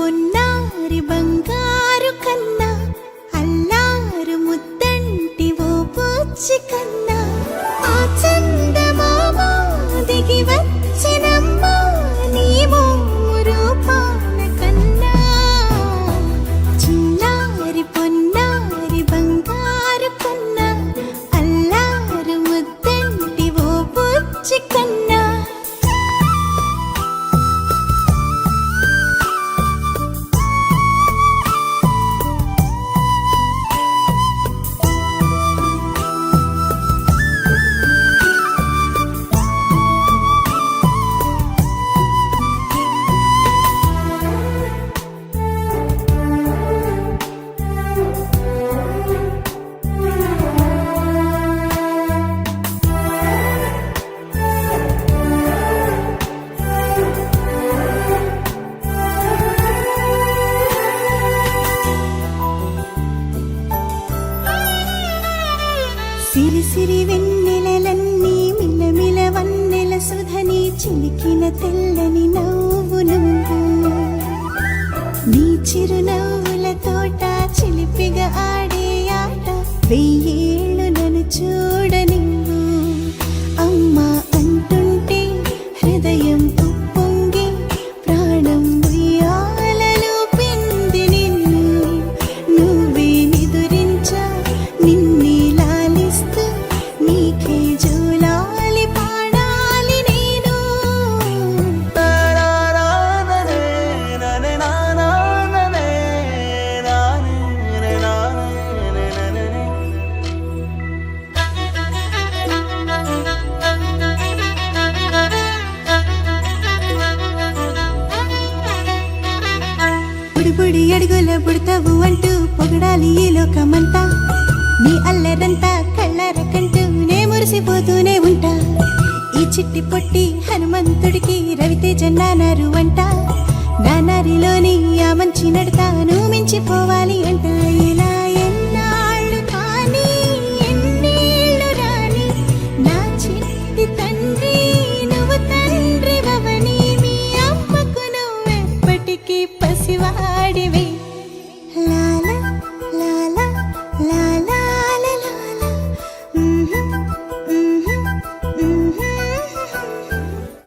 పొన్నారి బంగారు కన్నా అల్లారు ముద్దంటి ఓ పూచి కన్నా ఆ చందమామ దిగి వచ్చినమ్మా నీ రూపాల కన్నా చిన్నారి పొన్నారి బంగారు కన్నా అల్లారు ముద్దంటి ఓ పూచి కన్నా సిరి సిరి వెన్నెలలన్నీ మిలమిల వన్నెల సుధని చిలికిన తెల్లని నవ్వు నువ్వు నీ చిరునవ్వుల తోట చిలిపిగా ఆడే ఆట వెయ్యేళ్ళు నన్ను చూడ నువ్వు అమ్మా అంటుంటే హృదయం ఉప్పొంగి ప్రాణం ఉయ్యాలలో పింది నిన్ను నువ్వే నిదురించా నిన్నే నీకే జూలాలి పాడాలి నేను బుడి అడుగుల బుడతావు అంటూ పొగడాలి ఈ లోకమంతా నీ అల్లరంతా కళ్ళరకంటూ నే మురిసిపోతూనే ఉంటా ఈ చిట్టి పొట్టి హనుమంతుడికి రవితేజ నానారు అంట నానారిలోని ఆ మంచి నడతాను మించిపోవాలి అంట ఇలా ఎన్నాళ్ళు కానీ ఎన్నేళ్ళు రాని నా చిట్టి తండ్రి నువ్వు తండ్రి భవని మీ అమ్మకు నువ్వెప్పటికీ పసివాడివి